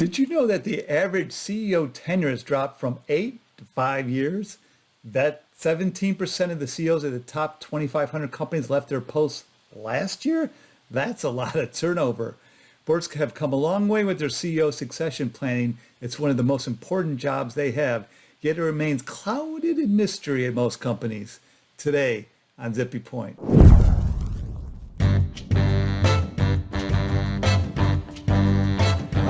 Did you know that the average CEO tenure has dropped from 8 to 5 years? That 17% of the CEOs of the top 2,500 companies left their posts last year? That's a lot of turnover. Boards have come a long way with their CEO succession planning. It's one of the most important jobs they have, yet it remains clouded in mystery at most companies. Today on Zippy Point.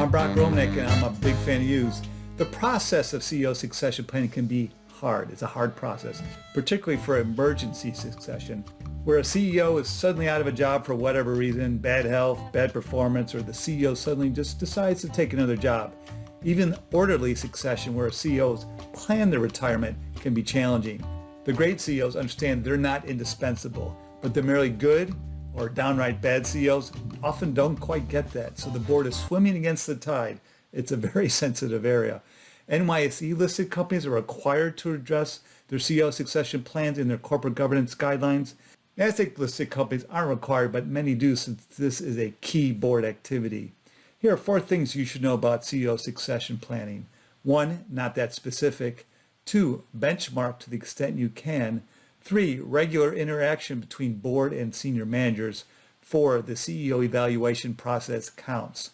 I'm Brock Romanek, and I'm a big fan of U's. The process of CEO succession planning can be hard. It's a hard process, particularly for emergency succession, where a CEO is suddenly out of a job for whatever reason, bad health, bad performance, or the CEO suddenly just decides to take another job. Even orderly succession, where CEOs plan their retirement, can be challenging. The great CEOs understand they're not indispensable, but the merely good or downright bad CEOs often don't quite get that. So the board is swimming against the tide. It's a very sensitive area. NYSE-listed companies are required to address their CEO succession plans in their corporate governance guidelines. Nasdaq-listed companies aren't required, but many do, since this is a key board activity. Here are 4 things you should know about CEO succession planning. 1, not that specific. 2, benchmark to the extent you can. 3, regular interaction between board and senior managers. 4, the CEO evaluation process counts.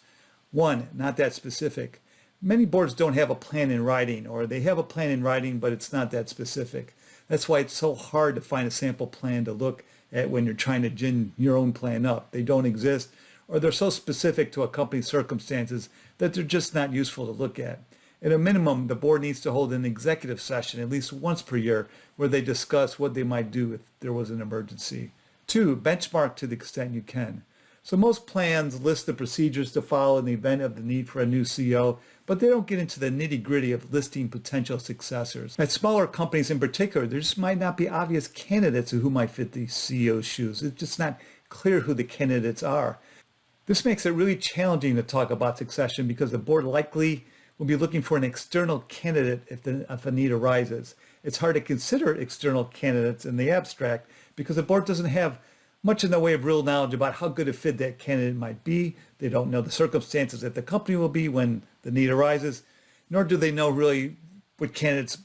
1, not that specific. Many boards don't have a plan in writing, or they have a plan in writing, but it's not that specific. That's why it's so hard to find a sample plan to look at when you're trying to gin your own plan up. They don't exist, or they're so specific to a company's circumstances that they're just not useful to look at. At a minimum, the board needs to hold an executive session at least once per year where they discuss what they might do if there was an emergency. 2, benchmark to the extent you can. So most plans list the procedures to follow in the event of the need for a new CEO, but they don't get into the nitty-gritty of listing potential successors. At smaller companies in particular, there just might not be obvious candidates who might fit the CEO's shoes. It's just not clear who the candidates are. This makes it really challenging to talk about succession because the board likely will be looking for an external candidate if a need arises. It's hard to consider external candidates in the abstract because the board doesn't have much in the way of real knowledge about how good a fit that candidate might be. They don't know the circumstances that the company will be when the need arises, nor do they know really what candidates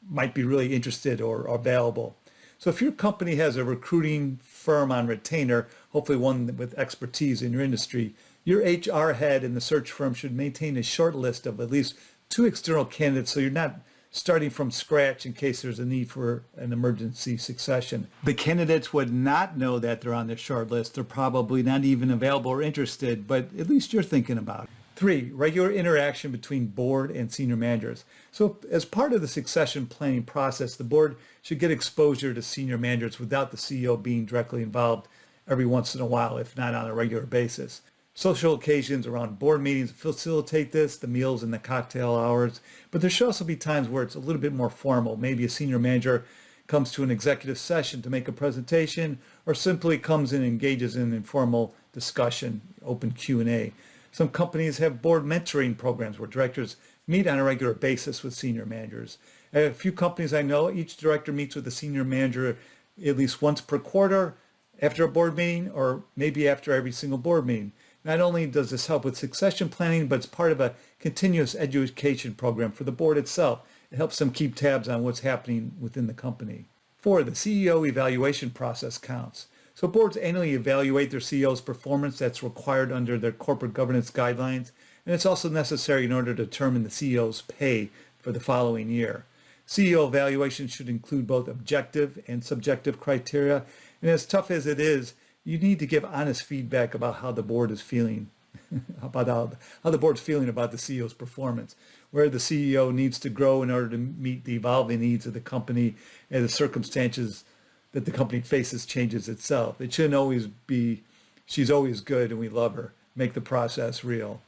might be really interested or available. So if your company has a recruiting firm on retainer, hopefully one with expertise in your industry, your HR head in the search firm should maintain a short list of at least 2 external candidates so you're not starting from scratch in case there's a need for an emergency succession. The candidates would not know that they're on the short list. They're probably not even available or interested, but at least you're thinking about it. 3, regular interaction between board and senior managers. So as part of the succession planning process, the board should get exposure to senior managers without the CEO being directly involved every once in a while, if not on a regular basis. Social occasions around board meetings facilitate this, the meals and the cocktail hours, but there should also be times where it's a little bit more formal. Maybe a senior manager comes to an executive session to make a presentation, or simply comes and engages in informal discussion, open Q&A. Some companies have board mentoring programs where directors meet on a regular basis with senior managers. At a few companies I know, each director meets with a senior manager at least once per quarter after a board meeting, or maybe after every single board meeting. Not only does this help with succession planning, but it's part of a continuous education program for the board itself. It helps them keep tabs on what's happening within the company. 4, the CEO evaluation process counts. So boards annually evaluate their CEO's performance. That's required under their corporate governance guidelines, and it's also necessary in order to determine the CEO's pay for the following year. CEO evaluation should include both objective and subjective criteria, and as tough as it is, you need to give honest feedback about how the board is feeling, about how the board's feeling about the CEO's performance, where the CEO needs to grow in order to meet the evolving needs of the company and the circumstances that the company faces changes itself. It shouldn't always be, she's always good and we love her. Make the process real.